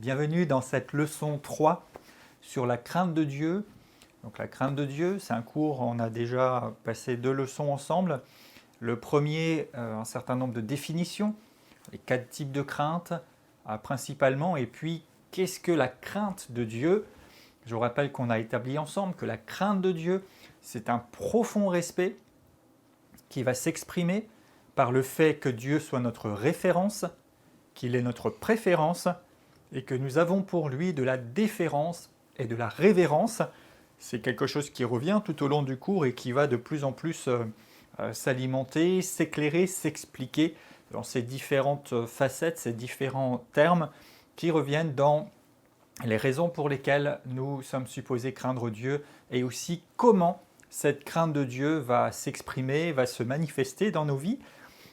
Bienvenue dans cette leçon 3 sur la crainte de Dieu. Donc la crainte de Dieu, c'est un cours, on a déjà passé 2 leçons ensemble. Le premier, un certain nombre de définitions, les 4 types de crainte principalement, et puis qu'est-ce que la crainte de Dieu? Je vous rappelle qu'on a établi ensemble que la crainte de Dieu, c'est un profond respect qui va s'exprimer par le fait que Dieu soit notre référence, qu'il est notre préférence et que nous avons pour lui de la déférence et de la révérence. C'est quelque chose qui revient tout au long du cours et qui va de plus en plus s'alimenter, s'éclairer, s'expliquer dans ces différentes facettes, ces différents termes qui reviennent dans les raisons pour lesquelles nous sommes supposés craindre Dieu et aussi comment cette crainte de Dieu va s'exprimer, va se manifester dans nos vies.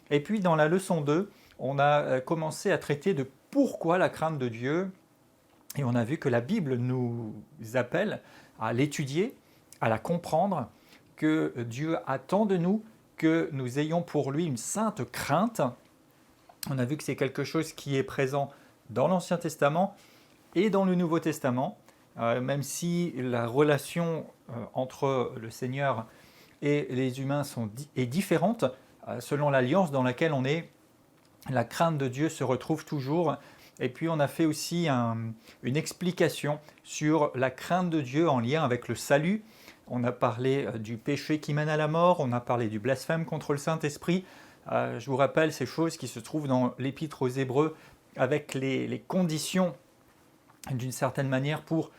Et puis dans la leçon 2, on a commencé à traiter de pourquoi la crainte de Dieu, et on a vu que la Bible nous appelle à l'étudier, à la comprendre, que Dieu attend de nous que nous ayons pour lui une sainte crainte. On a vu que c'est quelque chose qui est présent dans l'Ancien Testament et dans le Nouveau Testament, même si la relation entre le Seigneur et les humains est différente, selon l'alliance dans laquelle on est, la crainte de Dieu se retrouve toujours. Et puis on a fait aussi une explication sur la crainte de Dieu en lien avec le salut. On a parlé du péché qui mène à la mort, on a parlé du blasphème contre le Saint-Esprit. Je vous rappelle ces choses qui se trouvent dans l'Épître aux Hébreux avec les conditions d'une certaine manière pour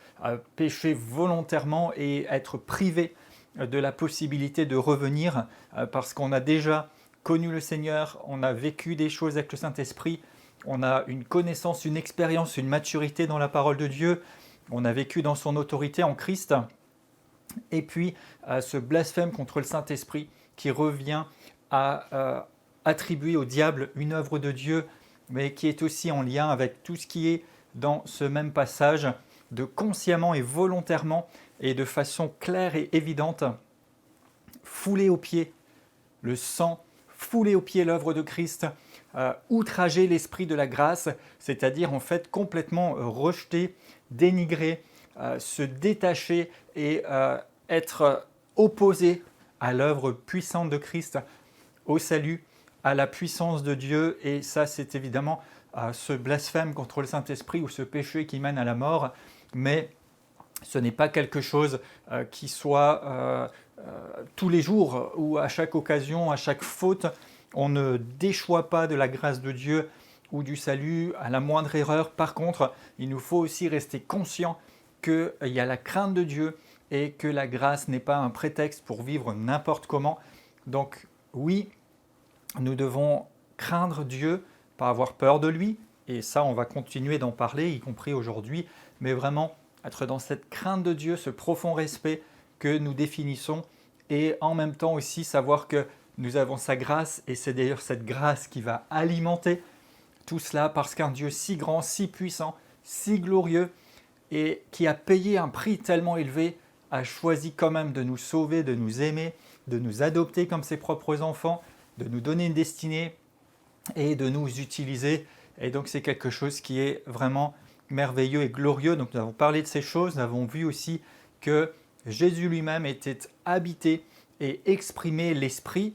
pécher volontairement et être privé de la possibilité de revenir parce qu'on a déjà connu le Seigneur, on a vécu des choses avec le Saint-Esprit, on a une connaissance, une expérience, une maturité dans la parole de Dieu, on a vécu dans son autorité en Christ, et puis ce blasphème contre le Saint-Esprit qui revient à attribuer au diable une œuvre de Dieu, mais qui est aussi en lien avec tout ce qui est dans ce même passage, de consciemment et volontairement, et de façon claire et évidente, fouler aux pieds le sang, fouler aux pieds l'œuvre de Christ, outrager l'esprit de la grâce, c'est-à-dire en fait complètement rejeter, dénigrer, se détacher et être opposé à l'œuvre puissante de Christ, au salut, à la puissance de Dieu. Et ça, c'est évidemment ce blasphème contre le Saint-Esprit ou ce péché qui mène à la mort, mais ce n'est pas quelque chose qui soit tous les jours ou à chaque occasion, à chaque faute, on ne déchoit pas de la grâce de Dieu ou du salut à la moindre erreur. Par contre, il nous faut aussi rester conscient qu'il y a la crainte de Dieu et que la grâce n'est pas un prétexte pour vivre n'importe comment. Donc oui, nous devons craindre Dieu, pas avoir peur de lui, et ça on va continuer d'en parler, y compris aujourd'hui, mais vraiment être dans cette crainte de Dieu, ce profond respect que nous définissons, et en même temps aussi savoir que nous avons sa grâce, et c'est d'ailleurs cette grâce qui va alimenter tout cela, parce qu'un Dieu si grand, si puissant, si glorieux, et qui a payé un prix tellement élevé, a choisi quand même de nous sauver, de nous aimer, de nous adopter comme ses propres enfants, de nous donner une destinée et de nous utiliser. Et donc c'est quelque chose qui est vraiment merveilleux et glorieux. Donc nous avons parlé de ces choses, nous avons vu aussi que Jésus lui-même était habité et exprimait l'esprit,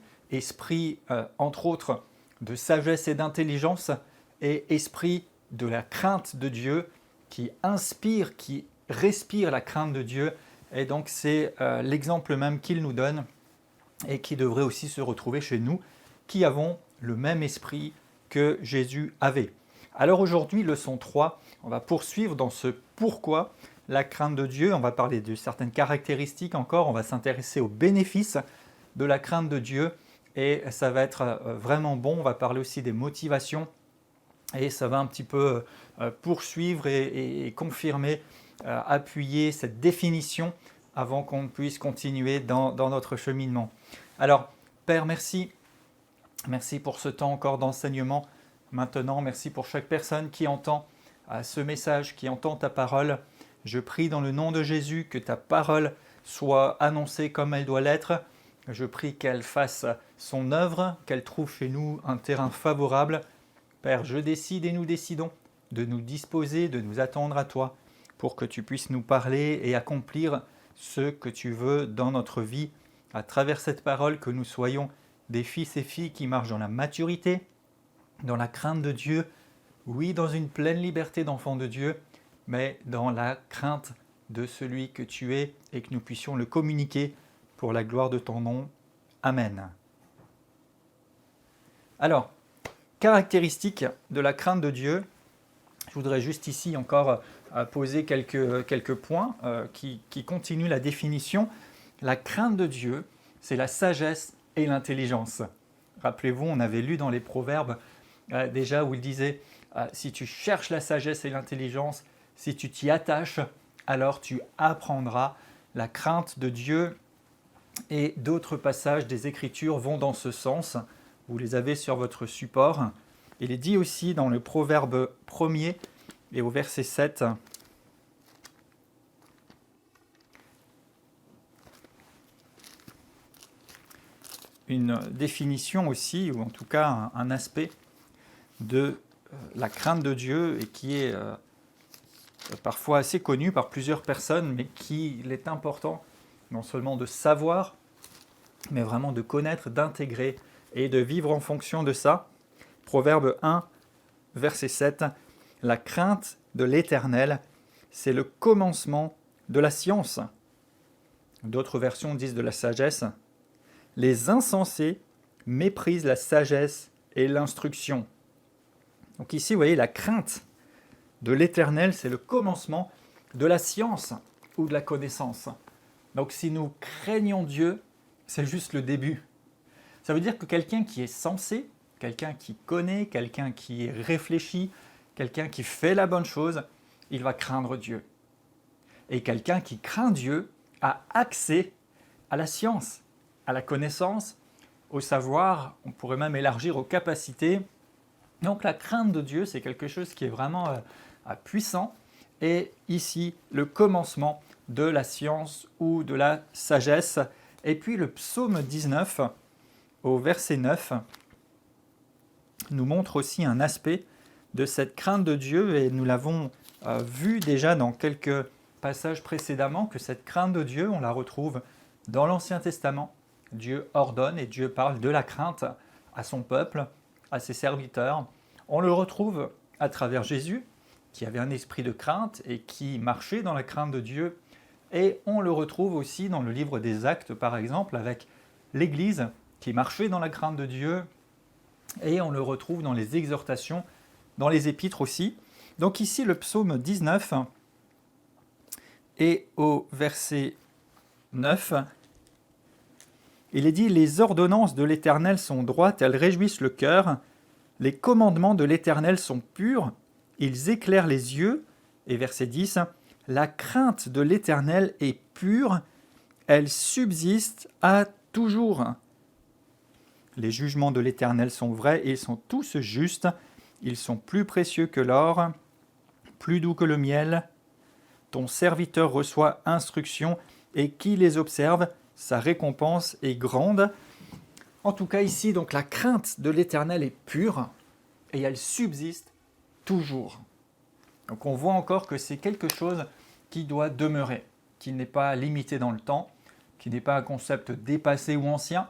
entre autres de sagesse et d'intelligence, et esprit de la crainte de Dieu, qui inspire, qui respire la crainte de Dieu. Et donc c'est l'exemple même qu'il nous donne et qui devrait aussi se retrouver chez nous, qui avons le même esprit que Jésus avait. Alors aujourd'hui, leçon 3, on va poursuivre dans ce pourquoi la crainte de Dieu. On va parler de certaines caractéristiques encore, on va s'intéresser aux bénéfices de la crainte de Dieu et ça va être vraiment bon. On va parler aussi des motivations et ça va un petit peu poursuivre et confirmer, appuyer cette définition avant qu'on puisse continuer dans notre cheminement. Alors, Père, merci. Merci pour ce temps encore d'enseignement. Maintenant, merci pour chaque personne qui entend ce message, qui entend ta parole. Je prie dans le nom de Jésus que ta parole soit annoncée comme elle doit l'être. Je prie qu'elle fasse son œuvre, qu'elle trouve chez nous un terrain favorable. Père, je décide et nous décidons de nous disposer, de nous attendre à toi, pour que tu puisses nous parler et accomplir ce que tu veux dans notre vie, à travers cette parole, que nous soyons des fils et filles qui marchent dans la maturité, dans la crainte de Dieu, oui, dans une pleine liberté d'enfant de Dieu, mais dans la crainte de celui que tu es, et que nous puissions le communiquer pour la gloire de ton nom. Amen. Alors, caractéristiques de la crainte de Dieu, je voudrais juste ici encore poser quelques points qui continuent la définition. La crainte de Dieu, c'est la sagesse et l'intelligence. Rappelez-vous, on avait lu dans les Proverbes déjà où il disait si tu cherches la sagesse et l'intelligence, si tu t'y attaches, alors tu apprendras. La crainte de Dieu, et d'autres passages des Écritures vont dans ce sens. Vous les avez sur votre support. Il est dit aussi dans le Proverbe 1er et au verset 7. Une définition aussi, ou en tout cas un aspect de la crainte de Dieu, et qui est parfois assez connu par plusieurs personnes, mais qu'il est important non seulement de savoir, mais vraiment de connaître, d'intégrer et de vivre en fonction de ça. Proverbe 1, verset 7, « La crainte de l'Éternel, c'est le commencement de la science. » D'autres versions disent de la sagesse. « Les insensés méprisent la sagesse et l'instruction. » Donc ici, vous voyez, la crainte de l'Éternel, c'est le commencement de la science ou de la connaissance. Donc si nous craignons Dieu, c'est juste le début. Ça veut dire que quelqu'un qui est sensé, quelqu'un qui connaît, quelqu'un qui réfléchit, quelqu'un qui fait la bonne chose, il va craindre Dieu. Et quelqu'un qui craint Dieu a accès à la science, à la connaissance, au savoir, on pourrait même élargir aux capacités. Donc la crainte de Dieu, c'est quelque chose qui est vraiment puissant. Et ici, le commencement de la science ou de la sagesse. Et puis le psaume 19, au verset 9, nous montre aussi un aspect de cette crainte de Dieu, et nous l'avons vu déjà dans quelques passages précédemment, que cette crainte de Dieu, on la retrouve dans l'Ancien Testament. Dieu ordonne et Dieu parle de la crainte à son peuple, à ses serviteurs. On le retrouve à travers Jésus, qui avait un esprit de crainte et qui marchait dans la crainte de Dieu. Et on le retrouve aussi dans le livre des Actes, par exemple, avec l'Église qui marchait dans la crainte de Dieu. Et on le retrouve dans les exhortations, dans les épîtres aussi. Donc ici, le psaume 19, et au verset 9, il est dit « Les ordonnances de l'Éternel sont droites, elles réjouissent le cœur. Les commandements de l'Éternel sont purs, ils éclairent les yeux. » Et verset 10, « La crainte de l'Éternel est pure, elle subsiste à toujours. » Les jugements de l'Éternel sont vrais et ils sont tous justes. Ils sont plus précieux que l'or, plus doux que le miel. Ton serviteur reçoit instruction, et qui les observe, sa récompense est grande. En tout cas ici, donc la crainte de l'Éternel est pure et elle subsiste toujours. Donc on voit encore que c'est quelque chose qui doit demeurer, qui n'est pas limité dans le temps, qui n'est pas un concept dépassé ou ancien,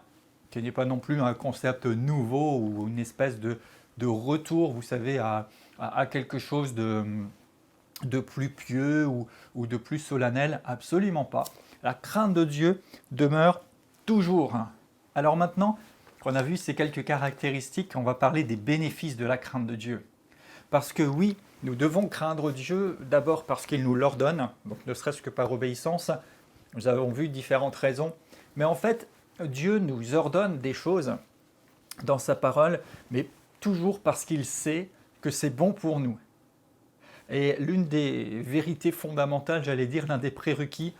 qui n'est pas non plus un concept nouveau ou une espèce de retour, vous savez, à quelque chose de plus pieux ou de plus solennel. Absolument pas. La crainte de Dieu demeure toujours. Alors maintenant qu'on a vu ces quelques caractéristiques, on va parler des bénéfices de la crainte de Dieu. Parce que oui, nous devons craindre Dieu d'abord parce qu'il nous l'ordonne, donc ne serait-ce que par obéissance. Nous avons vu différentes raisons. Mais en fait, Dieu nous ordonne des choses dans sa parole, mais toujours parce qu'il sait que c'est bon pour nous. Et l'une des vérités fondamentales, j'allais dire, l'un des prérequis,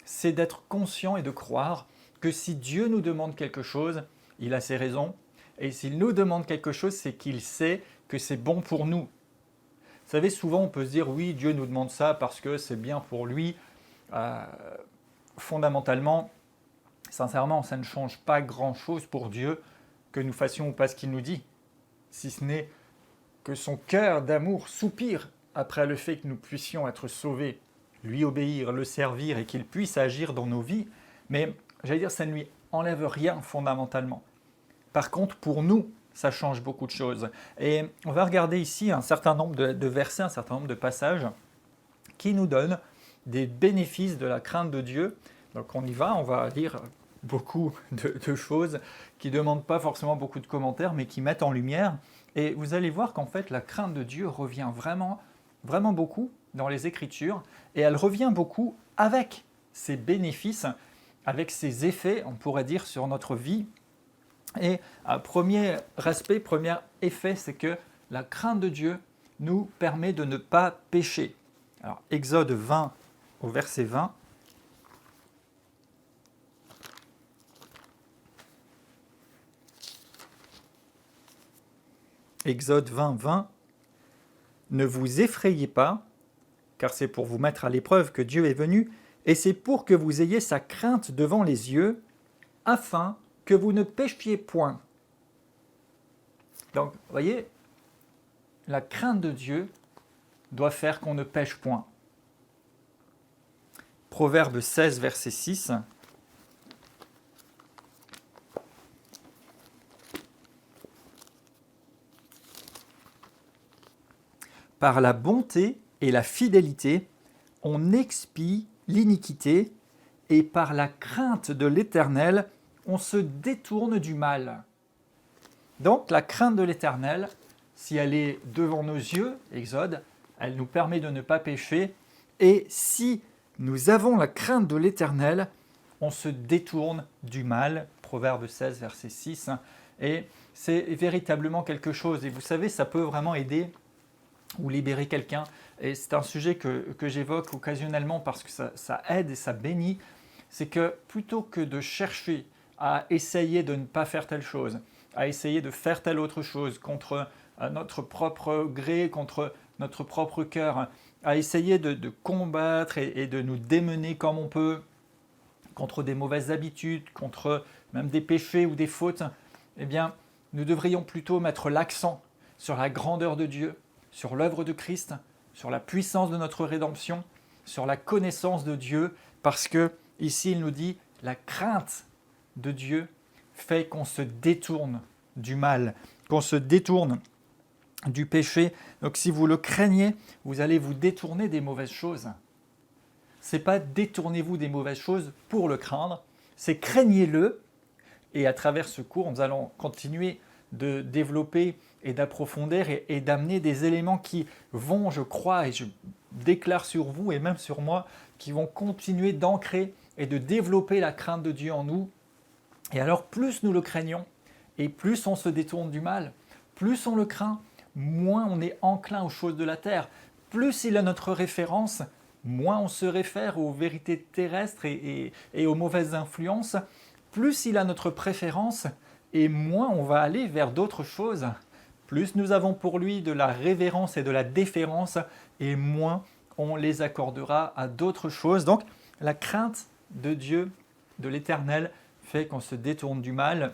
c'est d'être conscient et de croire que si Dieu nous demande quelque chose, il a ses raisons. Et s'il nous demande quelque chose, c'est qu'il sait que c'est bon pour nous. Vous savez, souvent on peut se dire, oui, Dieu nous demande ça parce que c'est bien pour lui. Fondamentalement, sincèrement, ça ne change pas grand-chose pour Dieu que nous fassions ou pas ce qu'il nous dit. Si ce n'est que son cœur d'amour soupire après le fait que nous puissions être sauvés, lui obéir, le servir et qu'il puisse agir dans nos vies. Mais j'allais dire, ça ne lui enlève rien fondamentalement. Par contre, pour nous, ça change beaucoup de choses. Et on va regarder ici un certain nombre de versets, un certain nombre de passages qui nous donnent des bénéfices de la crainte de Dieu. Donc on y va, on va lire beaucoup de choses qui ne demandent pas forcément beaucoup de commentaires, mais qui mettent en lumière. Et vous allez voir qu'en fait, la crainte de Dieu revient vraiment, vraiment beaucoup dans les Écritures, et elle revient beaucoup avec ses bénéfices, avec ses effets, on pourrait dire, sur notre vie. Et premier aspect, premier effet, c'est que la crainte de Dieu nous permet de ne pas pécher. Alors, Exode 20 au verset 20. Exode 20, 20. Ne vous effrayez pas, car c'est pour vous mettre à l'épreuve que Dieu est venu, et c'est pour que vous ayez sa crainte devant les yeux, afin que vous ne péchiez point. Donc, vous voyez, la crainte de Dieu doit faire qu'on ne pêche point. Proverbe 16, verset 6. Par la bonté et la fidélité, on expie l'iniquité, et par la crainte de l'Éternel, on se détourne du mal. Donc la crainte de l'Éternel, si elle est devant nos yeux, Exode, elle nous permet de ne pas pécher. Et si nous avons la crainte de l'Éternel, on se détourne du mal. Proverbe 16, verset 6. Et c'est véritablement quelque chose. Et vous savez, ça peut vraiment aider ou libérer quelqu'un. Et c'est un sujet que j'évoque occasionnellement parce que ça aide et ça bénit. C'est que plutôt que de chercher à essayer de ne pas faire telle chose, à essayer de faire telle autre chose contre notre propre gré, contre notre propre cœur, à essayer de combattre et de nous démener comme on peut contre des mauvaises habitudes, contre même des péchés ou des fautes, eh bien, nous devrions plutôt mettre l'accent sur la grandeur de Dieu, sur l'œuvre de Christ, sur la puissance de notre rédemption, sur la connaissance de Dieu, parce que ici il nous dit la crainte de Dieu fait qu'on se détourne du mal, qu'on se détourne du péché. Donc si vous le craignez, vous allez vous détourner des mauvaises choses. Ce n'est pas détournez-vous des mauvaises choses pour le craindre, c'est craignez-le. Et à travers ce cours, nous allons continuer de développer et d'approfondir et d'amener des éléments qui vont, je crois, et je déclare sur vous et même sur moi, qui vont continuer d'ancrer et de développer la crainte de Dieu en nous. Et alors, plus nous le craignons, et plus on se détourne du mal, plus on le craint, moins on est enclin aux choses de la terre. Plus il a notre référence, moins on se réfère aux vérités terrestres et aux mauvaises influences. Plus il a notre préférence, et moins on va aller vers d'autres choses. Plus nous avons pour lui de la révérence et de la déférence, et moins on les accordera à d'autres choses. Donc, la crainte de Dieu, de l'Éternel, fait qu'on se détourne du mal.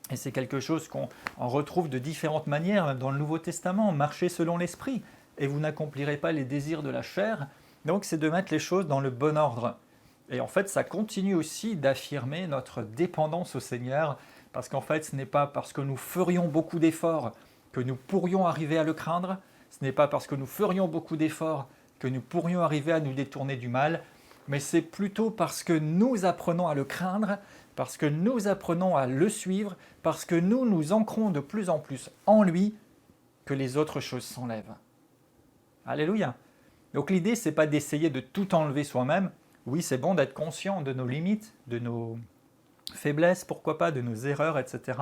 Et c'est quelque chose qu'on retrouve de différentes manières dans le Nouveau Testament. Marchez selon l'Esprit, et vous n'accomplirez pas les désirs de la chair. Donc, c'est de mettre les choses dans le bon ordre. Et en fait, ça continue aussi d'affirmer notre dépendance au Seigneur, parce qu'en fait, ce n'est pas parce que nous ferions beaucoup d'efforts que nous pourrions arriver à le craindre, ce n'est pas parce que nous ferions beaucoup d'efforts que nous pourrions arriver à nous détourner du mal, mais c'est plutôt parce que nous apprenons à le craindre, parce que nous apprenons à le suivre, parce que nous nous ancrons de plus en plus en lui, que les autres choses s'enlèvent. Alléluia. Donc l'idée, ce n'est pas d'essayer de tout enlever soi-même. Oui, c'est bon d'être conscient de nos limites, de nos faiblesses, pourquoi pas, de nos erreurs, etc.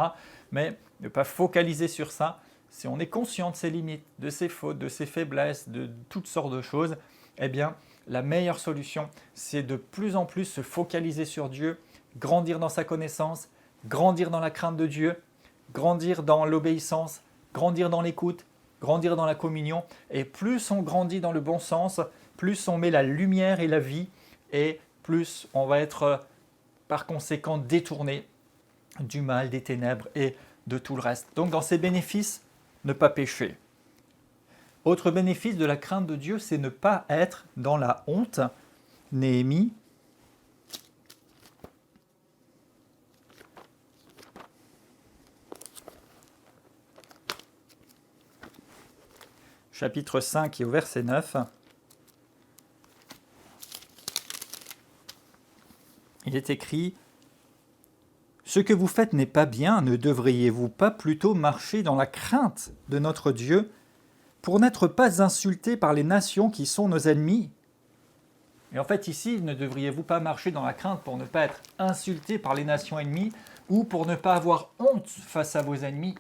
Mais ne pas focaliser sur ça. Si on est conscient de ses limites, de ses fautes, de ses faiblesses, de toutes sortes de choses, eh bien, la meilleure solution, c'est de plus en plus se focaliser sur Dieu, grandir dans sa connaissance, grandir dans la crainte de Dieu, grandir dans l'obéissance, grandir dans l'écoute, grandir dans la communion. Et plus on grandit dans le bon sens, plus on met la lumière et la vie, et plus on va être par conséquent détourné du mal, des ténèbres et de tout le reste. Donc dans ces bénéfices, ne pas pécher. Autre bénéfice de la crainte de Dieu, c'est ne pas être dans la honte. Néhémie, chapitre 5 et au verset 9. Il est écrit « Ce que vous faites n'est pas bien, ne devriez-vous pas plutôt marcher dans la crainte de notre Dieu pour n'être pas insultés par les nations qui sont nos ennemis ?» Et en fait ici, ne devriez-vous pas marcher dans la crainte pour ne pas être insultés par les nations ennemies ou pour ne pas avoir honte face à vos ennemis?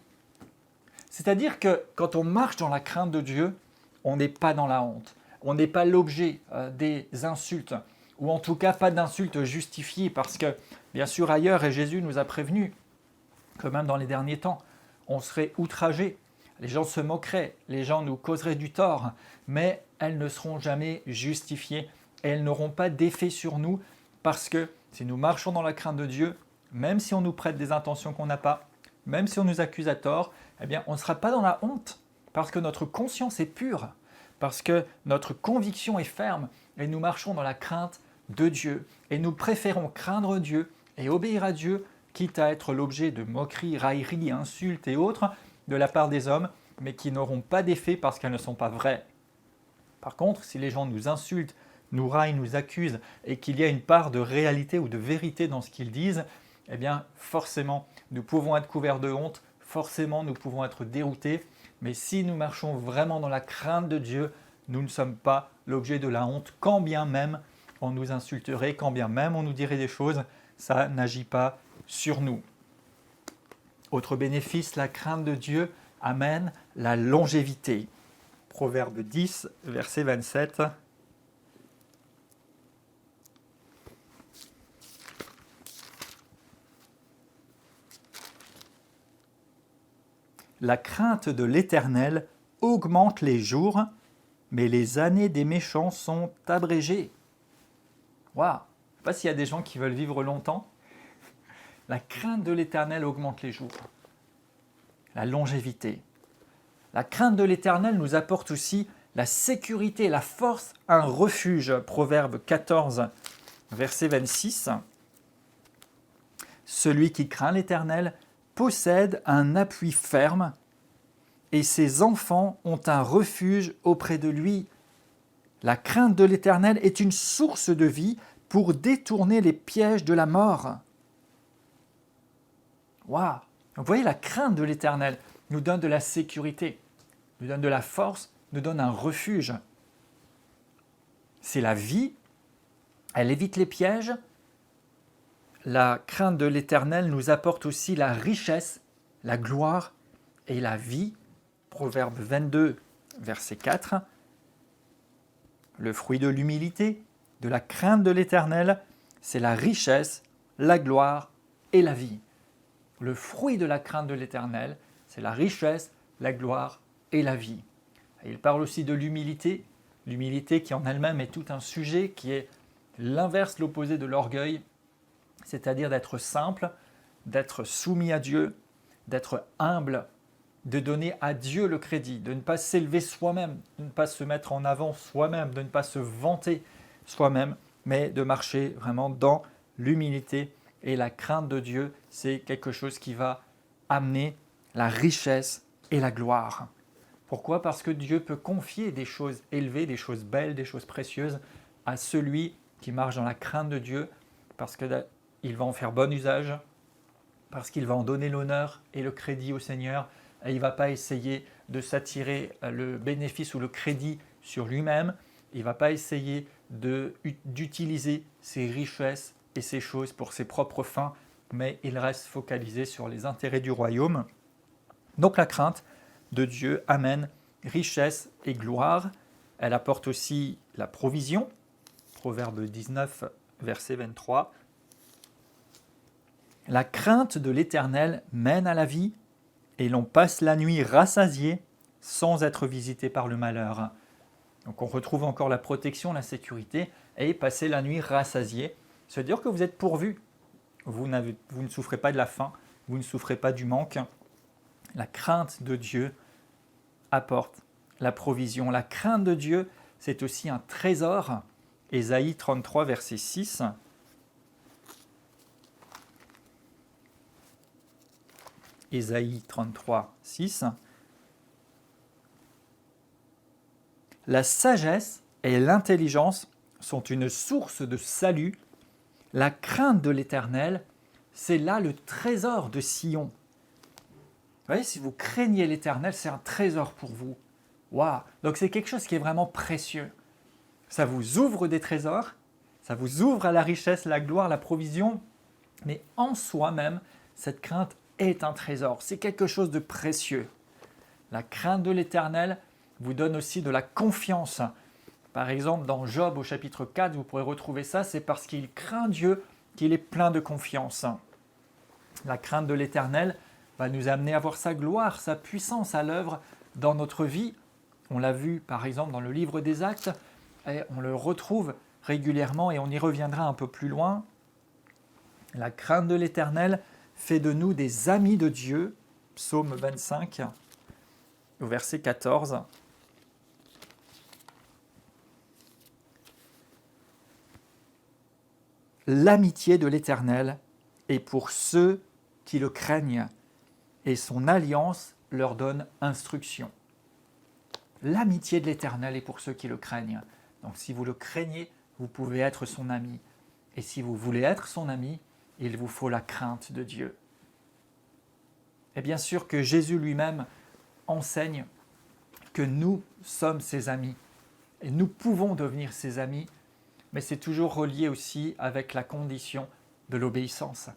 C'est-à-dire que quand on marche dans la crainte de Dieu, on n'est pas dans la honte. On n'est pas l'objet des insultes, ou en tout cas pas d'insultes justifiées, parce que bien sûr ailleurs, et Jésus nous a prévenus, que même dans les derniers temps, on serait outragé, les gens se moqueraient, les gens nous causeraient du tort, mais elles ne seront jamais justifiées et elles n'auront pas d'effet sur nous, parce que si nous marchons dans la crainte de Dieu, même si on nous prête des intentions qu'on n'a pas, même si on nous accuse à tort, eh bien on ne sera pas dans la honte, parce que notre conscience est pure, parce que notre conviction est ferme, et nous marchons dans la crainte de Dieu. Et nous préférons craindre Dieu et obéir à Dieu, quitte à être l'objet de moqueries, railleries, insultes et autres de la part des hommes, mais qui n'auront pas d'effet parce qu'elles ne sont pas vraies. Par contre, si les gens nous insultent, nous raillent, nous accusent, et qu'il y a une part de réalité ou de vérité dans ce qu'ils disent, eh bien forcément, nous pouvons être couverts de honte, forcément nous pouvons être déroutés, mais si nous marchons vraiment dans la crainte de Dieu, nous ne sommes pas l'objet de la honte, quand bien même on nous insulterait, quand bien même on nous dirait des choses, ça n'agit pas sur nous. Autre bénéfice, la crainte de Dieu amène la longévité. Proverbe 10, verset 27. La crainte de l'Éternel augmente les jours, mais les années des méchants sont abrégées. Waouh! Je ne sais pas s'il y a des gens qui veulent vivre longtemps. La crainte de l'Éternel augmente les jours. La longévité. La crainte de l'Éternel nous apporte aussi la sécurité, la force, un refuge. Proverbe 14, verset 26. Celui qui craint l'Éternel possède un appui ferme et ses enfants ont un refuge auprès de lui. La crainte de l'Éternel est une source de vie pour détourner les pièges de la mort. Waouh! Vous voyez, la crainte de l'Éternel nous donne de la sécurité, nous donne de la force, nous donne un refuge. C'est la vie, elle évite les pièges. La crainte de l'Éternel nous apporte aussi la richesse, la gloire et la vie. Proverbe 22, verset 4. Le fruit de l'humilité, de la crainte de l'Éternel, c'est la richesse, la gloire et la vie. Le fruit de la crainte de l'Éternel, c'est la richesse, la gloire et la vie. Et il parle aussi de l'humilité, l'humilité qui en elle-même est tout un sujet qui est l'inverse, l'opposé de l'orgueil, c'est-à-dire d'être simple, d'être soumis à Dieu, d'être humble, de donner à Dieu le crédit, de ne pas s'élever soi-même, de ne pas se mettre en avant soi-même, de ne pas se vanter soi-même, mais de marcher vraiment dans l'humilité. Et la crainte de Dieu, c'est quelque chose qui va amener la richesse et la gloire. Pourquoi? Parce que Dieu peut confier des choses élevées, des choses belles, des choses précieuses à celui qui marche dans la crainte de Dieu, parce qu'il va en faire bon usage, parce qu'il va en donner l'honneur et le crédit au Seigneur, et il ne va pas essayer de s'attirer le bénéfice ou le crédit sur lui-même, il ne va pas essayer d'utiliser ses richesses et ses choses pour ses propres fins, mais il reste focalisé sur les intérêts du royaume. Donc la crainte de Dieu amène richesse et gloire. Elle apporte aussi la provision. Proverbe 19, verset 23. La crainte de l'Éternel mène à la vie, et l'on passe la nuit rassasié sans être visité par le malheur. Donc on retrouve encore la protection, la sécurité, et passer la nuit rassasié. C'est-à-dire que vous êtes pourvu. Vous ne souffrez pas de la faim, vous ne souffrez pas du manque. La crainte de Dieu apporte la provision. La crainte de Dieu, c'est aussi un trésor. Ésaïe 33, verset 6. Ésaïe 33, 6. La sagesse et l'intelligence sont une source de salut. La crainte de l'Éternel, c'est là le trésor de Sion. Vous voyez, si vous craignez l'Éternel, c'est un trésor pour vous. Waouh! Donc c'est quelque chose qui est vraiment précieux. Ça vous ouvre des trésors, ça vous ouvre à la richesse, la gloire, la provision, mais en soi-même, cette crainte est un trésor. C'est quelque chose de précieux. La crainte de l'Éternel vous donne aussi de la confiance. Par exemple, dans Job au chapitre 4, vous pourrez retrouver ça, c'est parce qu'il craint Dieu qu'il est plein de confiance. La crainte de l'Éternel va nous amener à voir sa gloire, sa puissance à l'œuvre dans notre vie. On l'a vu par exemple dans le livre des Actes, et on le retrouve régulièrement et on y reviendra un peu plus loin. La crainte de l'Éternel fait de nous des amis de Dieu, psaume 25, au verset 14. L'amitié de l'Éternel est pour ceux qui le craignent, et son alliance leur donne instruction. L'amitié de l'Éternel est pour ceux qui le craignent. Donc si vous le craignez, vous pouvez être son ami. Et si vous voulez être son ami, il vous faut la crainte de Dieu. Et bien sûr que Jésus lui-même enseigne que nous sommes ses amis. Et nous pouvons devenir ses amis, mais c'est toujours relié aussi avec la condition de l'obéissance,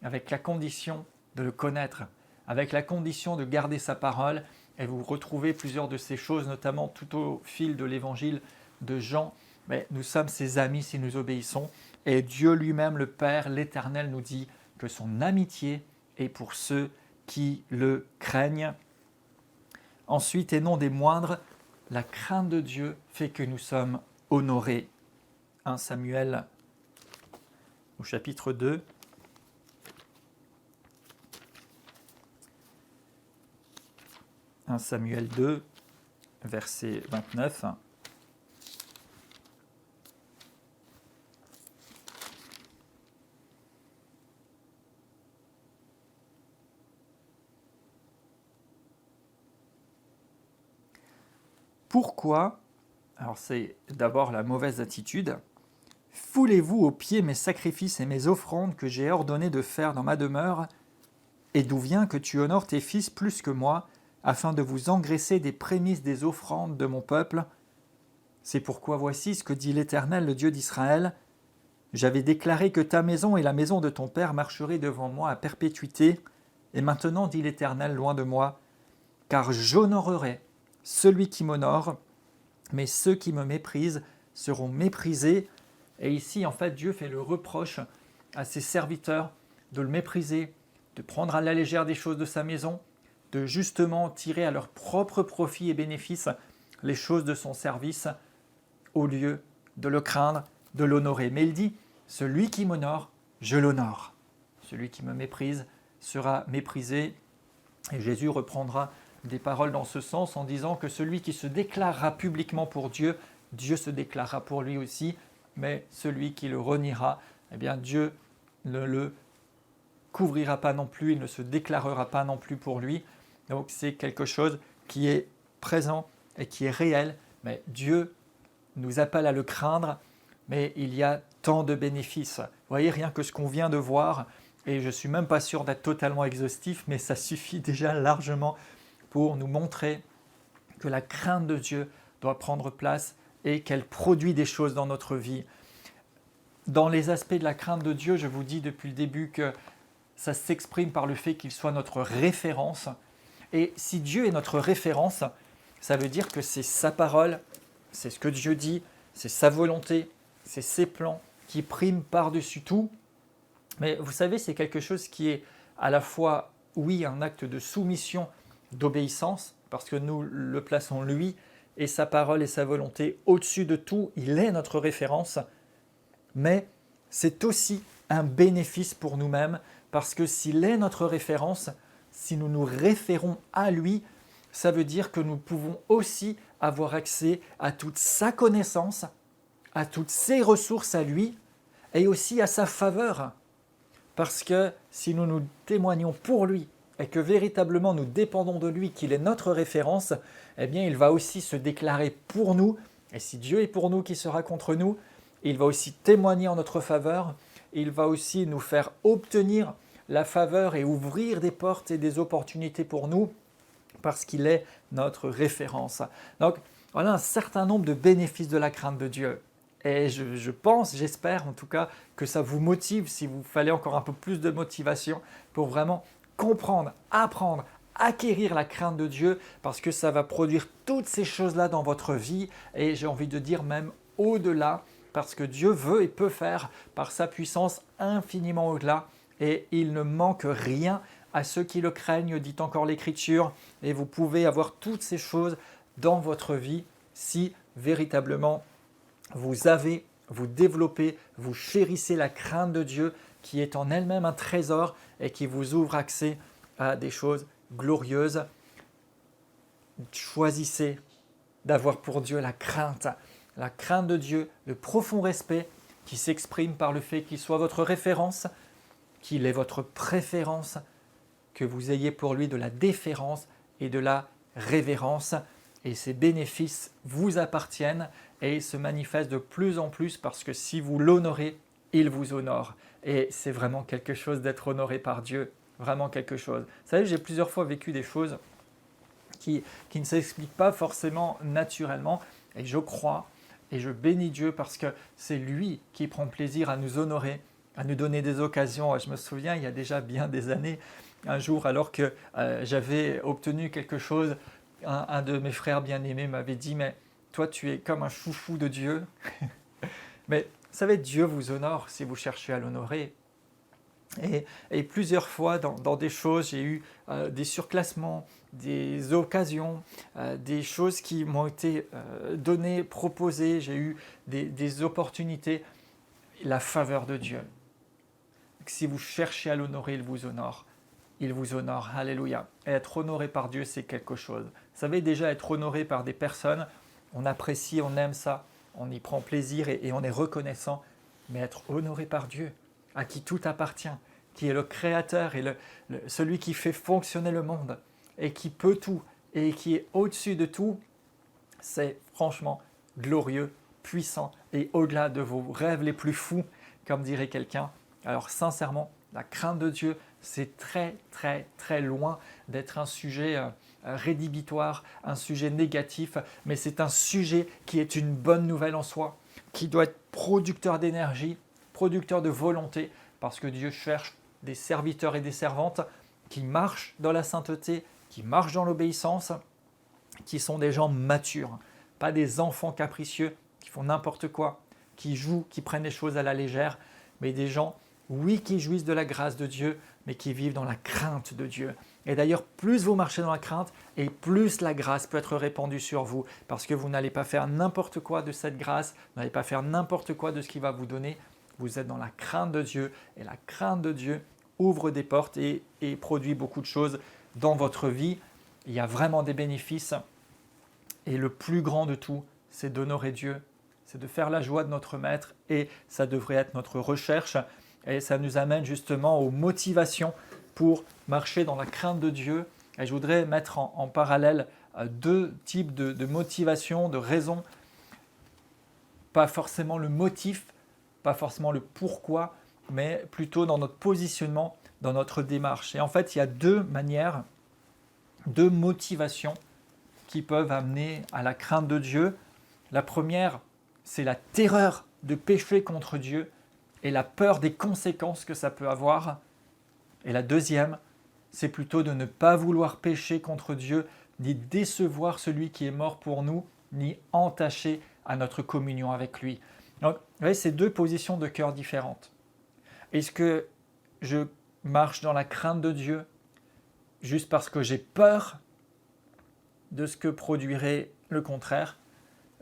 avec la condition de le connaître, avec la condition de garder sa parole. Et vous retrouvez plusieurs de ces choses, notamment tout au fil de l'évangile de Jean. Mais nous sommes ses amis si nous obéissons. Et Dieu lui-même, le Père, l'Éternel, nous dit que son amitié est pour ceux qui le craignent. Ensuite, et non des moindres, la crainte de Dieu fait que nous sommes honorés. 1 Samuel au chapitre 2. « 1 Samuel 2, verset 29. Pourquoi, alors c'est d'abord la mauvaise attitude, foulez-vous aux pieds mes sacrifices et mes offrandes que j'ai ordonné de faire dans ma demeure, et d'où vient que tu honores tes fils plus que moi, afin de vous engraisser des prémices des offrandes de mon peuple. C'est pourquoi voici ce que dit l'Éternel, le Dieu d'Israël. J'avais déclaré que ta maison et la maison de ton père marcheraient devant moi à perpétuité, et maintenant, dit l'Éternel, loin de moi, car j'honorerai celui qui m'honore, mais ceux qui me méprisent seront méprisés. Et ici, en fait, Dieu fait le reproche à ses serviteurs de le mépriser, de prendre à la légère des choses de sa maison, de justement tirer à leur propre profit et bénéfice les choses de son service, au lieu de le craindre, de l'honorer. Mais il dit, celui qui m'honore, je l'honore. Celui qui me méprise sera méprisé. Et Jésus reprendra des paroles dans ce sens en disant que celui qui se déclarera publiquement pour Dieu, Dieu se déclarera pour lui aussi, mais celui qui le reniera, eh bien Dieu ne le couvrira pas non plus, il ne se déclarera pas non plus pour lui. Donc c'est quelque chose qui est présent et qui est réel, mais Dieu nous appelle à le craindre, mais il y a tant de bénéfices. Vous voyez, rien que ce qu'on vient de voir, et je ne suis même pas sûr d'être totalement exhaustif, mais ça suffit déjà largement pour nous montrer que la crainte de Dieu doit prendre place et qu'elle produit des choses dans notre vie. Dans les aspects de la crainte de Dieu, je vous dis depuis le début que ça s'exprime par le fait qu'il soit notre référence. Et si Dieu est notre référence, ça veut dire que c'est sa parole, c'est ce que Dieu dit, c'est sa volonté, c'est ses plans qui priment par-dessus tout. Mais vous savez, c'est quelque chose qui est à la fois, oui, un acte de soumission, d'obéissance, parce que nous le plaçons lui et sa parole et sa volonté au-dessus de tout, il est notre référence, mais c'est aussi un bénéfice pour nous-mêmes, parce que s'il est notre référence, si nous nous référons à lui, ça veut dire que nous pouvons aussi avoir accès à toute sa connaissance, à toutes ses ressources à lui et aussi à sa faveur. Parce que si nous nous témoignons pour lui et que véritablement nous dépendons de lui, qu'il est notre référence, eh bien il va aussi se déclarer pour nous. Et si Dieu est pour nous, qui sera contre nous? Il va aussi témoigner en notre faveur. Il va aussi nous faire obtenir la faveur et ouvrir des portes et des opportunités pour nous parce qu'il est notre référence. Donc voilà un certain nombre de bénéfices de la crainte de Dieu. Et je pense, j'espère en tout cas, que ça vous motive, si vous fallait encore un peu plus de motivation pour vraiment comprendre, apprendre, acquérir la crainte de Dieu, parce que ça va produire toutes ces choses-là dans votre vie, et j'ai envie de dire même au-delà, parce que Dieu veut et peut faire par sa puissance infiniment au-delà, et il ne manque rien à ceux qui le craignent, dit encore l'Écriture, et vous pouvez avoir toutes ces choses dans votre vie si véritablement vous développez, vous chérissez la crainte de Dieu qui est en elle-même un trésor et qui vous ouvre accès à des choses glorieuses. Choisissez d'avoir pour Dieu la crainte de Dieu, le profond respect qui s'exprime par le fait qu'il soit votre référence, qu'il est votre préférence, que vous ayez pour lui de la déférence et de la révérence. Et ces bénéfices vous appartiennent et ils se manifestent de plus en plus parce que si vous l'honorez, il vous honore. Et c'est vraiment quelque chose d'être honoré par Dieu, vraiment quelque chose. Vous savez, j'ai plusieurs fois vécu des choses qui ne s'expliquent pas forcément naturellement et je crois et je bénis Dieu parce que c'est lui qui prend plaisir à nous honorer, à nous donner des occasions. Je me souviens, il y a déjà bien des années, un jour alors que j'avais obtenu quelque chose, un de mes frères bien-aimés m'avait dit « mais toi tu es comme un chouchou de Dieu ». Mais vous savez, Dieu vous honore si vous cherchez à l'honorer. Et plusieurs fois dans des choses, j'ai eu des surclassements, des occasions, des choses qui m'ont été données, proposées, j'ai eu des opportunités, la faveur de Dieu. Si vous cherchez à l'honorer, il vous honore. Il vous honore, alléluia. Et être honoré par Dieu, c'est quelque chose. Vous savez, déjà être honoré par des personnes, on apprécie, on aime ça, on y prend plaisir et on est reconnaissant. Mais être honoré par Dieu, à qui tout appartient, qui est le Créateur et celui qui fait fonctionner le monde et qui peut tout et qui est au-dessus de tout, c'est franchement glorieux, puissant et au-delà de vos rêves les plus fous, comme dirait quelqu'un. Alors sincèrement, la crainte de Dieu, c'est très très très loin d'être un sujet rédhibitoire, un sujet négatif, mais c'est un sujet qui est une bonne nouvelle en soi, qui doit être producteur d'énergie, producteur de volonté, parce que Dieu cherche des serviteurs et des servantes qui marchent dans la sainteté, qui marchent dans l'obéissance, qui sont des gens matures, pas des enfants capricieux qui font n'importe quoi, qui jouent, qui prennent les choses à la légère, mais des gens, oui, qui jouissent de la grâce de Dieu, mais qui vivent dans la crainte de Dieu. Et d'ailleurs, plus vous marchez dans la crainte, et plus la grâce peut être répandue sur vous, parce que vous n'allez pas faire n'importe quoi de cette grâce, vous n'allez pas faire n'importe quoi de ce qu'il va vous donner. Vous êtes dans la crainte de Dieu, et la crainte de Dieu ouvre des portes et produit beaucoup de choses dans votre vie. Il y a vraiment des bénéfices, et le plus grand de tout, c'est d'honorer Dieu, c'est de faire la joie de notre Maître, et ça devrait être notre recherche. Et ça nous amène justement aux motivations pour marcher dans la crainte de Dieu. Et je voudrais mettre en parallèle deux types de motivations, de raisons. Pas forcément le motif, pas forcément le pourquoi, mais plutôt dans notre positionnement, dans notre démarche. Et en fait, il y a deux manières, deux motivations qui peuvent amener à la crainte de Dieu. La première, c'est la terreur de pécher contre Dieu et la peur des conséquences que ça peut avoir. Et la deuxième, c'est plutôt de ne pas vouloir pécher contre Dieu, ni décevoir celui qui est mort pour nous, ni entacher à notre communion avec lui. Donc, vous voyez, c'est deux positions de cœur différentes. Est-ce que je marche dans la crainte de Dieu juste parce que j'ai peur de ce que produirait le contraire,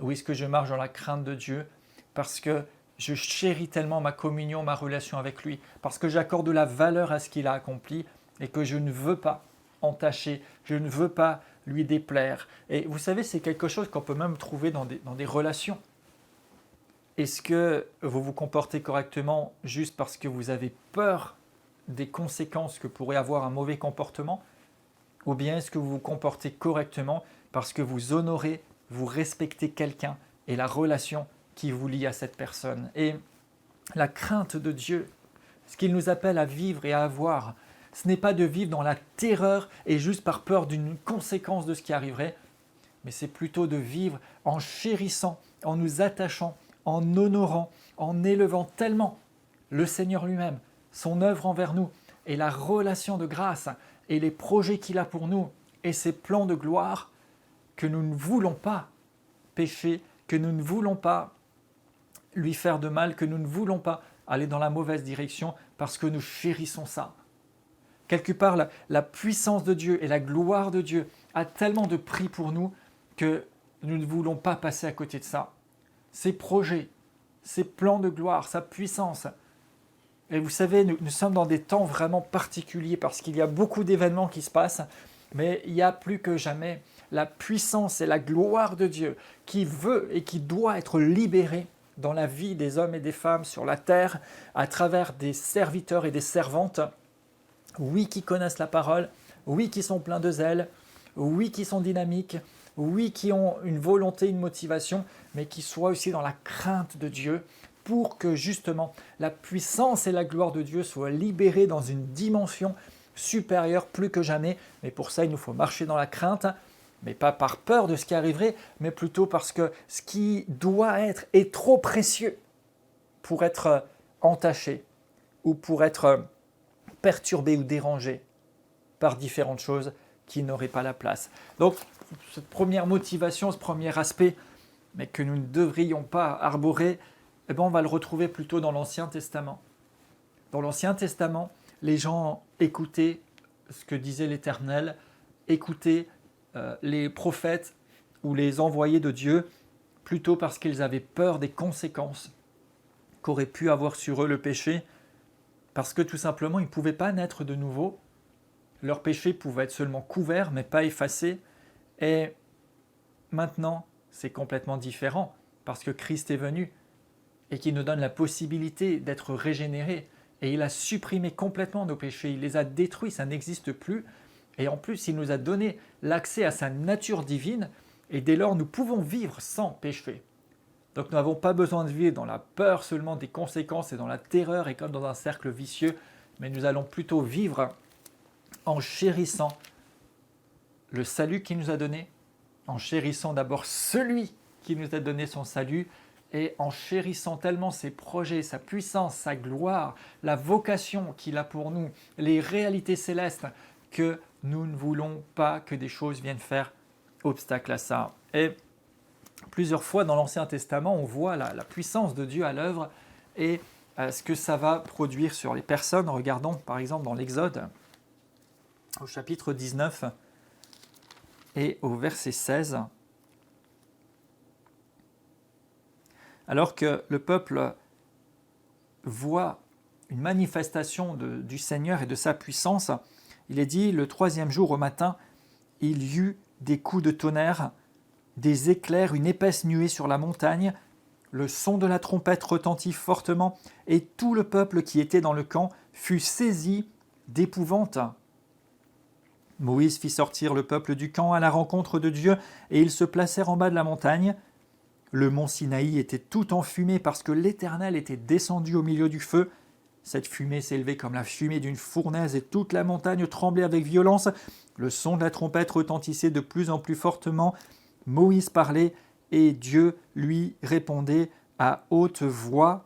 ou est-ce que je marche dans la crainte de Dieu parce que je chéris tellement ma communion, ma relation avec lui, parce que j'accorde de la valeur à ce qu'il a accompli et que je ne veux pas entaché, je ne veux pas lui déplaire. Et vous savez, c'est quelque chose qu'on peut même trouver dans des relations. Est-ce que vous vous comportez correctement juste parce que vous avez peur des conséquences que pourrait avoir un mauvais comportement? Ou bien est-ce que vous vous comportez correctement parce que vous honorez, vous respectez quelqu'un et la relation qui vous lie à cette personne? Et la crainte de Dieu, ce qu'il nous appelle à vivre et à avoir, ce n'est pas de vivre dans la terreur et juste par peur d'une conséquence de ce qui arriverait, mais c'est plutôt de vivre en chérissant, en nous attachant, en honorant, en élevant tellement le Seigneur lui-même, son œuvre envers nous et la relation de grâce et les projets qu'il a pour nous et ses plans de gloire, que nous ne voulons pas pécher, que nous ne voulons pas lui faire de mal, que nous ne voulons pas aller dans la mauvaise direction parce que nous chérissons ça. Quelque part, la puissance de Dieu et la gloire de Dieu a tellement de prix pour nous que nous ne voulons pas passer à côté de ça. Ses projets, ses plans de gloire, sa puissance. Et vous savez, nous sommes dans des temps vraiment particuliers parce qu'il y a beaucoup d'événements qui se passent, mais il y a plus que jamais la puissance et la gloire de Dieu qui veut et qui doit être libérée dans la vie des hommes et des femmes sur la terre à travers des serviteurs et des servantes, oui, qui connaissent la parole, oui, qui sont pleins de zèle, oui, qui sont dynamiques, oui, qui ont une volonté, une motivation, mais qui soient aussi dans la crainte de Dieu pour que justement la puissance et la gloire de Dieu soient libérées dans une dimension supérieure plus que jamais. Mais pour ça, il nous faut marcher dans la crainte, mais pas par peur de ce qui arriverait, mais plutôt parce que ce qui doit être est trop précieux pour être entaché ou pour être perturbé ou dérangé par différentes choses qui n'auraient pas la place. Donc, cette première motivation, ce premier aspect, mais que nous ne devrions pas arborer, eh bien, on va le retrouver plutôt dans l'Ancien Testament. Dans l'Ancien Testament, les gens écoutaient ce que disait l'Éternel, écoutaient les prophètes ou les envoyés de Dieu, plutôt parce qu'ils avaient peur des conséquences qu'aurait pu avoir sur eux le péché, parce que tout simplement, ils ne pouvaient pas naître de nouveau. Leur péché pouvait être seulement couvert, mais pas effacé. Et maintenant, c'est complètement différent, parce que Christ est venu et qui nous donne la possibilité d'être régénérés. Et il a supprimé complètement nos péchés, il les a détruits, ça n'existe plus. Et en plus, il nous a donné l'accès à sa nature divine, et dès lors, nous pouvons vivre sans péché. Donc nous n'avons pas besoin de vivre dans la peur seulement des conséquences et dans la terreur et comme dans un cercle vicieux, mais nous allons plutôt vivre en chérissant le salut qu'il nous a donné, en chérissant d'abord celui qui nous a donné son salut et en chérissant tellement ses projets, sa puissance, sa gloire, la vocation qu'il a pour nous, les réalités célestes, que nous ne voulons pas que des choses viennent faire obstacle à ça. Et plusieurs fois dans l'Ancien Testament, on voit la puissance de Dieu à l'œuvre et ce que ça va produire sur les personnes. Regardons par exemple dans l'Exode, au chapitre 19 et au verset 16. Alors que le peuple voit une manifestation du Seigneur et de sa puissance, il est dit, le 3e jour au matin, il y eut des coups de tonnerre, des éclairs, une épaisse nuée sur la montagne, le son de la trompette retentit fortement, et tout le peuple qui était dans le camp fut saisi d'épouvante. Moïse fit sortir le peuple du camp à la rencontre de Dieu, et ils se placèrent en bas de la montagne. Le mont Sinaï était tout enfumé parce que l'Éternel était descendu au milieu du feu. Cette fumée s'élevait comme la fumée d'une fournaise, et toute la montagne tremblait avec violence. Le son de la trompette retentissait de plus en plus fortement. Moïse parlait et Dieu lui répondait à haute voix.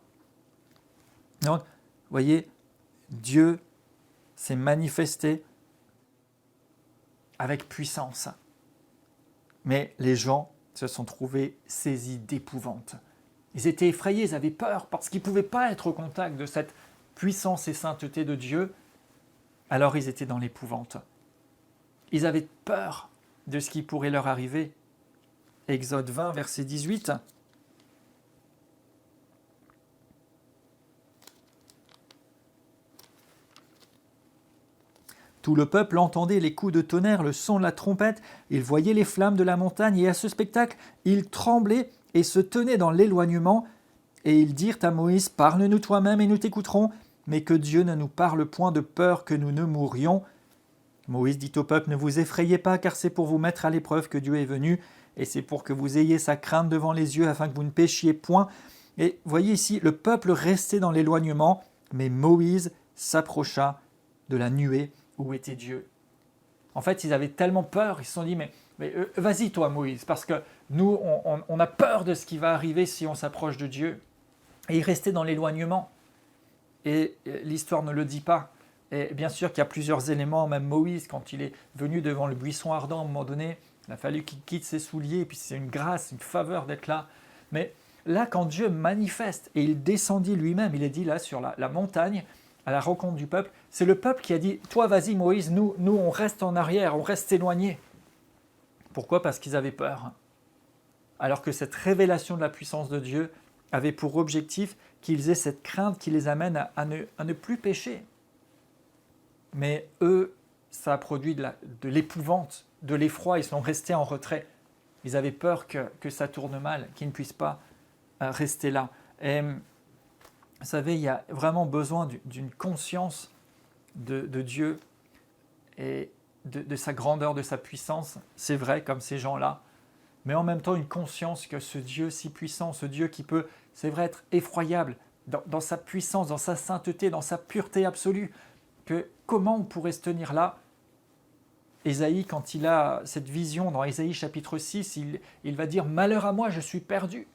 Donc, vous voyez, Dieu s'est manifesté avec puissance. Mais les gens se sont trouvés saisis d'épouvante. Ils étaient effrayés, ils avaient peur parce qu'ils ne pouvaient pas être au contact de cette puissance et sainteté de Dieu. Alors ils étaient dans l'épouvante. Ils avaient peur de ce qui pourrait leur arriver. Exode 20, verset 18. Tout le peuple entendait les coups de tonnerre, le son de la trompette, il voyait les flammes de la montagne, et à ce spectacle, ils tremblaient et se tenaient dans l'éloignement. Et ils dirent à Moïse, « Parle-nous toi-même et nous t'écouterons, mais que Dieu ne nous parle point de peur que nous ne mourions. » Moïse dit au peuple, « Ne vous effrayez pas, car c'est pour vous mettre à l'épreuve que Dieu est venu, et c'est pour que vous ayez sa crainte devant les yeux, afin que vous ne péchiez point. » Et voyez ici, le peuple restait dans l'éloignement, mais Moïse s'approcha de la nuée où était Dieu. En fait, ils avaient tellement peur, ils se sont dit, mais vas-y toi Moïse, parce que nous, on a peur de ce qui va arriver si on s'approche de Dieu. Et ils restaient dans l'éloignement. Et l'histoire ne le dit pas. Et bien sûr qu'il y a plusieurs éléments, même Moïse, quand il est venu devant le buisson ardent, à un moment donné, il a fallu qu'il quitte ses souliers, et puis c'est une grâce, une faveur d'être là. Mais là, quand Dieu manifeste, et il descendit lui-même, il est dit là sur la montagne, à la rencontre du peuple, c'est le peuple qui a dit « Toi, vas-y Moïse, nous on reste en arrière, on reste éloignés. » Pourquoi ? Parce qu'ils avaient peur. Alors que cette révélation de la puissance de Dieu avait pour objectif qu'ils aient cette crainte qui les amène à ne plus pécher. Mais eux, ça a produit de l'épouvante, de l'effroi, ils sont restés en retrait. Ils avaient peur que ça tourne mal, qu'ils ne puissent pas rester là. Et vous savez, il y a vraiment besoin d'une conscience de Dieu et de sa grandeur, de sa puissance. C'est vrai, comme ces gens-là. Mais en même temps, une conscience que ce Dieu si puissant, ce Dieu qui peut, c'est vrai, être effroyable dans sa puissance, dans sa sainteté, dans sa pureté absolue, que comment on pourrait se tenir là ? Ésaïe, quand il a cette vision dans Ésaïe chapitre 6, il va dire « Malheur à moi, je suis perdu !»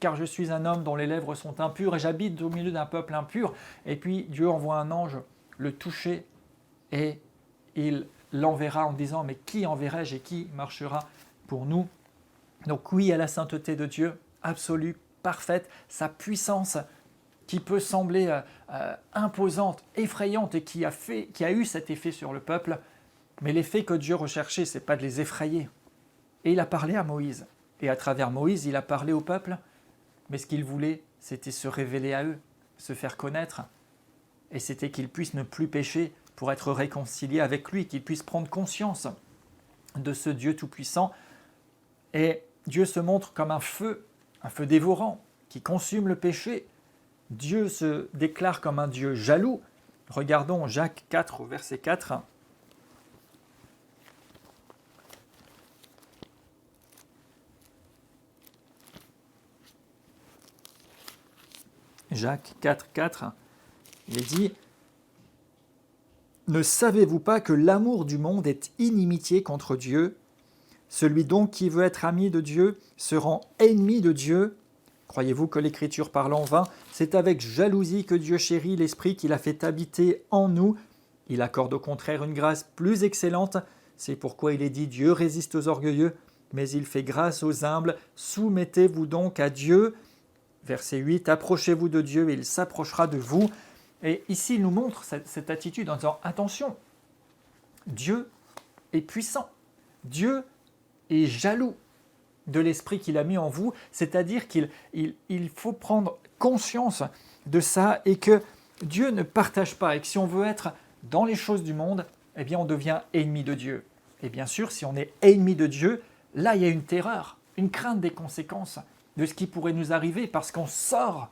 car je suis un homme dont les lèvres sont impures et j'habite au milieu d'un peuple impur. Et puis Dieu envoie un ange le toucher et il l'enverra en disant « Mais qui enverrai-je et qui marchera pour nous ?» Donc oui, à la sainteté de Dieu, absolue, parfaite, sa puissance qui peut sembler imposante, effrayante et qui a eu cet effet sur le peuple. Mais l'effet que Dieu recherchait, ce n'est pas de les effrayer. Et il a parlé à Moïse. Et à travers Moïse, il a parlé au peuple. Mais ce qu'il voulait, c'était se révéler à eux, se faire connaître. Et c'était qu'ils puissent ne plus pécher pour être réconciliés avec lui, qu'ils puissent prendre conscience de ce Dieu tout-puissant. Et Dieu se montre comme un feu dévorant, qui consume le péché. Dieu se déclare comme un Dieu jaloux. Regardons Jacques 4 au verset 4. Jacques 4, 4, il est dit « Ne savez-vous pas que l'amour du monde est inimitié contre Dieu ? Celui donc qui veut être ami de Dieu se rend ennemi de Dieu. Croyez-vous que l'Écriture parle en vain ? C'est avec jalousie que Dieu chérit l'Esprit qu'il a fait habiter en nous. Il accorde au contraire une grâce plus excellente. C'est pourquoi il est dit « Dieu résiste aux orgueilleux, mais il fait grâce aux humbles. Soumettez-vous donc à Dieu. » Verset 8, « Approchez-vous de Dieu et il s'approchera de vous. » Et ici, il nous montre cette attitude en disant « Attention, Dieu est puissant. Dieu est jaloux de l'esprit qu'il a mis en vous. » C'est-à-dire qu'il faut prendre conscience de ça et que Dieu ne partage pas. Et que si on veut être dans les choses du monde, eh bien on devient ennemi de Dieu. Et bien sûr, si on est ennemi de Dieu, là, il y a une terreur, une crainte des conséquences de ce qui pourrait nous arriver parce qu'on sort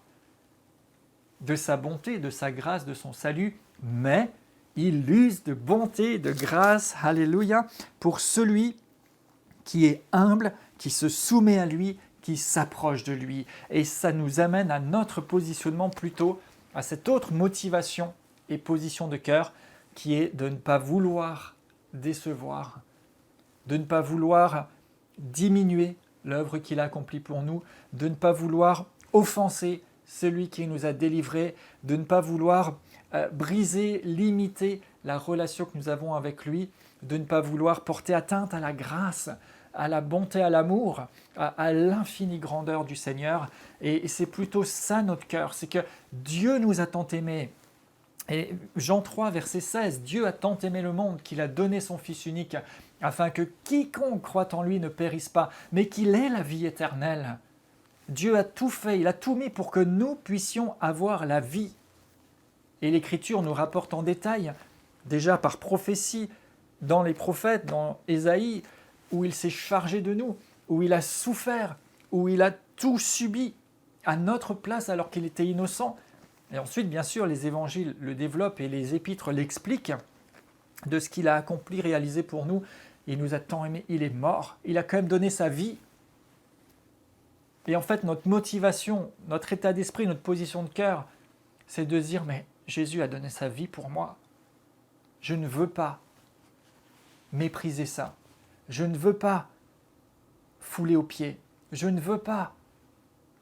de sa bonté, de sa grâce, de son salut, mais il use de bonté, de grâce, alléluia, pour celui qui est humble, qui se soumet à lui, qui s'approche de lui. Et ça nous amène à notre positionnement plutôt, à cette autre motivation et position de cœur qui est de ne pas vouloir décevoir, de ne pas vouloir diminuer l'œuvre qu'il a accomplie pour nous, de ne pas vouloir offenser celui qui nous a délivrés, de ne pas vouloir briser, limiter la relation que nous avons avec lui, de ne pas vouloir porter atteinte à la grâce, à la bonté, à l'amour, à l'infinie grandeur du Seigneur. Et c'est plutôt ça notre cœur, c'est que Dieu nous a tant aimés. Et Jean 3, verset 16, « Dieu a tant aimé le monde qu'il a donné son Fils unique, afin que quiconque croit en lui ne périsse pas, mais qu'il ait la vie éternelle. » Dieu a tout fait, il a tout mis pour que nous puissions avoir la vie. Et l'Écriture nous rapporte en détail déjà par prophétie, dans les prophètes, dans Ésaïe, où il s'est chargé de nous, où il a souffert, où il a tout subi à notre place alors qu'il était innocent. Et ensuite, bien sûr, les évangiles le développent et les épîtres l'expliquent de ce qu'il a accompli, réalisé pour nous. Il nous a tant aimés, il est mort, il a quand même donné sa vie. Et en fait, notre motivation, notre état d'esprit, notre position de cœur, c'est de dire, mais Jésus a donné sa vie pour moi. Je ne veux pas mépriser ça. Je ne veux pas fouler aux pieds. Je ne veux pas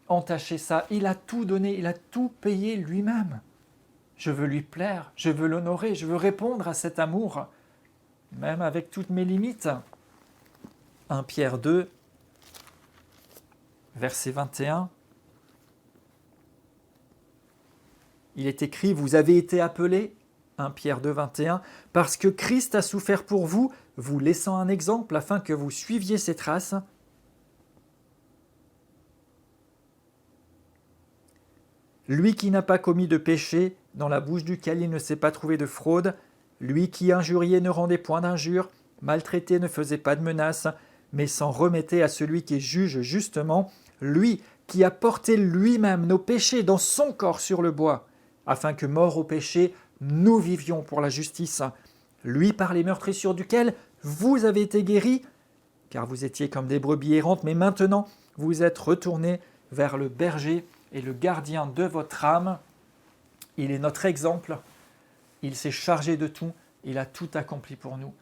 entacher ça. Il a tout donné, il a tout payé lui-même. Je veux lui plaire, je veux l'honorer, je veux répondre à cet amour, même avec toutes mes limites. 1 Pierre 2, verset 21. Il est écrit, vous avez été appelés, 1 Pierre 2, 21, parce que Christ a souffert pour vous, vous laissant un exemple afin que vous suiviez ses traces. Lui qui n'a pas commis de péché, dans la bouche duquel il ne s'est pas trouvé de fraude, lui qui injuriait ne rendait point d'injure, maltraité ne faisait pas de menaces, mais s'en remettait à celui qui juge justement, lui qui a porté lui-même nos péchés dans son corps sur le bois, afin que, morts au péché, nous vivions pour la justice. Lui par les meurtrissures duquel vous avez été guéris, car vous étiez comme des brebis errantes, mais maintenant vous êtes retournés vers le berger et le gardien de votre âme. Il est notre exemple, il s'est chargé de tout, il a tout accompli pour nous.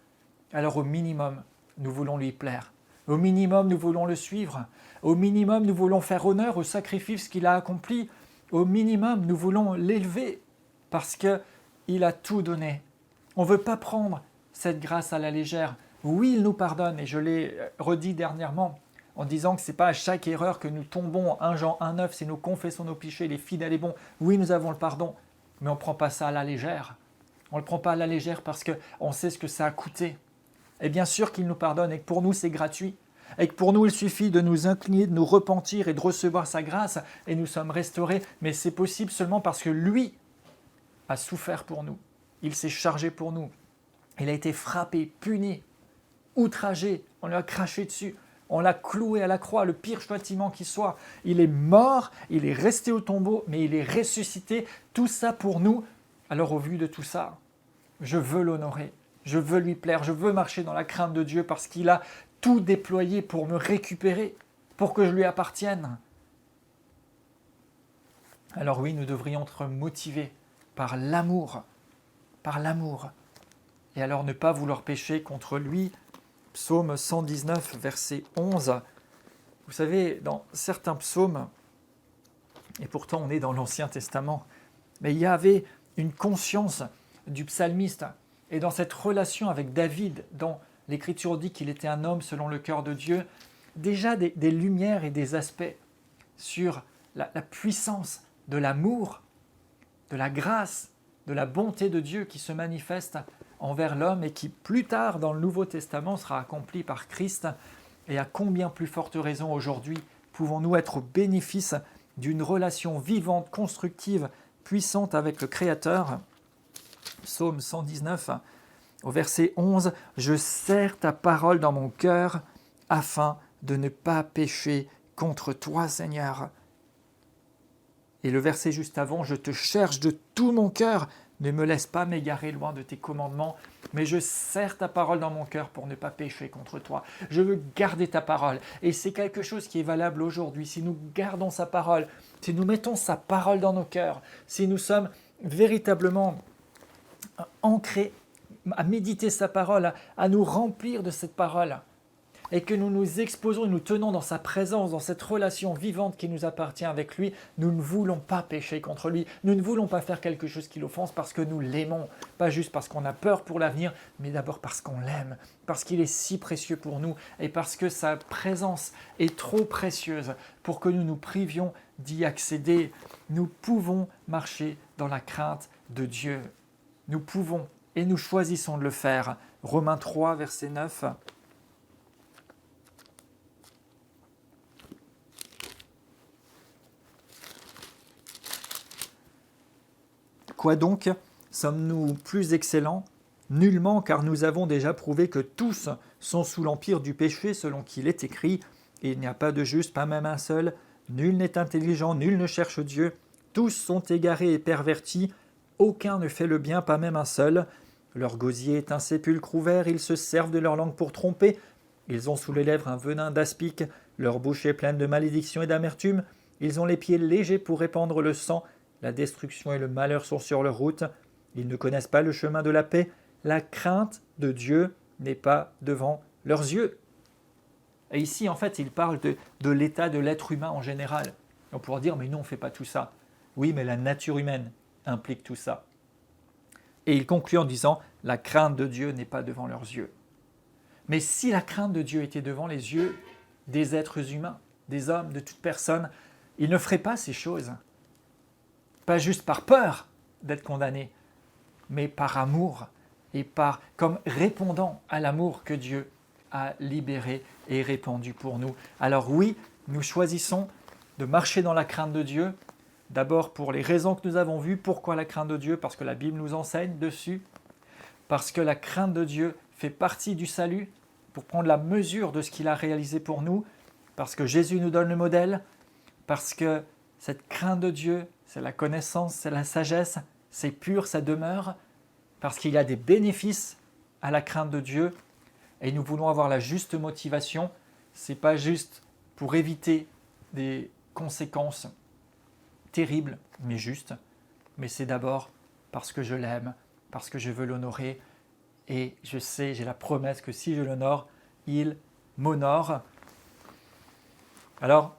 Alors au minimum, nous voulons lui plaire. Au minimum, nous voulons le suivre. Au minimum, nous voulons faire honneur au sacrifice qu'il a accompli. Au minimum, nous voulons l'élever parce qu'il a tout donné. On ne veut pas prendre cette grâce à la légère. Oui, il nous pardonne, et je l'ai redit dernièrement, en disant que ce n'est pas à chaque erreur que nous tombons. 1 Jean 1,9, si nous confessons nos péchés, il est fidèle et bon. Oui, nous avons le pardon, mais on ne prend pas ça à la légère. On ne le prend pas à la légère parce qu'on sait ce que ça a coûté. Et bien sûr qu'il nous pardonne et que pour nous c'est gratuit. Et que pour nous il suffit de nous incliner, de nous repentir et de recevoir sa grâce et nous sommes restaurés. Mais c'est possible seulement parce que lui a souffert pour nous. Il s'est chargé pour nous. Il a été frappé, puni, outragé. On lui a craché dessus. On l'a cloué à la croix, le pire châtiment qui soit. Il est mort, il est resté au tombeau, mais il est ressuscité. Tout ça pour nous. Alors au vu de tout ça, je veux l'honorer. Je veux lui plaire, je veux marcher dans la crainte de Dieu parce qu'il a tout déployé pour me récupérer, pour que je lui appartienne. Alors oui, nous devrions être motivés par l'amour, et alors ne pas vouloir pécher contre lui. Psaume 119, verset 11. Vous savez, dans certains psaumes, et pourtant on est dans l'Ancien Testament, mais il y avait une conscience du psalmiste. Et dans cette relation avec David, dont l'Écriture dit qu'il était un homme selon le cœur de Dieu, déjà des lumières et des aspects sur la puissance de l'amour, de la grâce, de la bonté de Dieu qui se manifeste envers l'homme et qui plus tard dans le Nouveau Testament sera accompli par Christ. Et à combien plus forte raison aujourd'hui pouvons-nous être au bénéfice d'une relation vivante, constructive, puissante avec le Créateur. Psaume 119, au verset 11, « Je serre ta parole dans mon cœur afin de ne pas pécher contre toi, Seigneur. » Et le verset juste avant, « Je te cherche de tout mon cœur, ne me laisse pas m'égarer loin de tes commandements, mais je serre ta parole dans mon cœur pour ne pas pécher contre toi. Je veux garder ta parole. » Et c'est quelque chose qui est valable aujourd'hui. Si nous gardons sa parole, si nous mettons sa parole dans nos cœurs, si nous sommes véritablement ancrés à méditer sa parole, à nous remplir de cette parole, et que nous nous exposons et nous tenons dans sa présence, dans cette relation vivante qui nous appartient avec lui, nous ne voulons pas pécher contre lui, nous ne voulons pas faire quelque chose qui l'offense parce que nous l'aimons, pas juste parce qu'on a peur pour l'avenir, mais d'abord parce qu'on l'aime, parce qu'il est si précieux pour nous et parce que sa présence est trop précieuse pour que nous nous privions d'y accéder. Nous pouvons marcher dans la crainte de Dieu. Nous pouvons et nous choisissons de le faire. Romains 3, verset 9. Quoi donc? Sommes-nous plus excellents Nullement, car nous avons déjà prouvé que tous sont sous l'empire du péché, selon qu'il est écrit. Et il n'y a pas de juste, pas même un seul. Nul n'est intelligent, nul ne cherche Dieu. Tous sont égarés et pervertis. Aucun ne fait le bien, pas même un seul. Leur gosier est un sépulcre ouvert, ils se servent de leur langue pour tromper. Ils ont sous les lèvres un venin d'aspic, leur bouche est pleine de malédiction et d'amertume. Ils ont les pieds légers pour répandre le sang. La destruction et le malheur sont sur leur route. Ils ne connaissent pas le chemin de la paix. La crainte de Dieu n'est pas devant leurs yeux. Et ici, en fait, il parle de l'état de l'être humain en général. On pourra dire, mais nous, on ne fait pas tout ça. Oui, mais la nature humaine implique tout ça. Et il conclut en disant, la crainte de Dieu n'est pas devant leurs yeux. Mais si la crainte de Dieu était devant les yeux des êtres humains, des hommes, de toute personne, ils ne feraient pas ces choses. Pas juste par peur d'être condamnés, mais par amour et comme répondant à l'amour que Dieu a libéré et répandu pour nous. Alors oui, nous choisissons de marcher dans la crainte de Dieu, d'abord pour les raisons que nous avons vues. Pourquoi la crainte de Dieu? Parce que la Bible nous enseigne dessus, parce que la crainte de Dieu fait partie du salut, pour prendre la mesure de ce qu'il a réalisé pour nous, parce que Jésus nous donne le modèle, parce que cette crainte de Dieu, c'est la connaissance, c'est la sagesse, c'est pur, ça demeure, parce qu'il y a des bénéfices à la crainte de Dieu, et nous voulons avoir la juste motivation. Ce n'est pas juste pour éviter des conséquences terribles, mais justes, mais c'est d'abord parce que je l'aime, parce que je veux l'honorer, et je sais, j'ai la promesse que si je l'honore, il m'honore. Alors,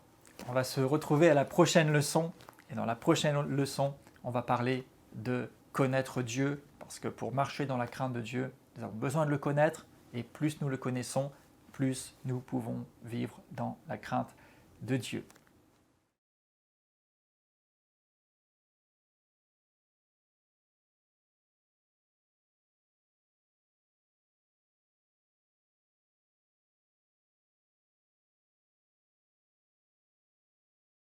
on va se retrouver à la prochaine leçon, et dans la prochaine leçon, on va parler de connaître Dieu, parce que pour marcher dans la crainte de Dieu, nous avons besoin de le connaître, et plus nous le connaissons, plus nous pouvons vivre dans la crainte de Dieu.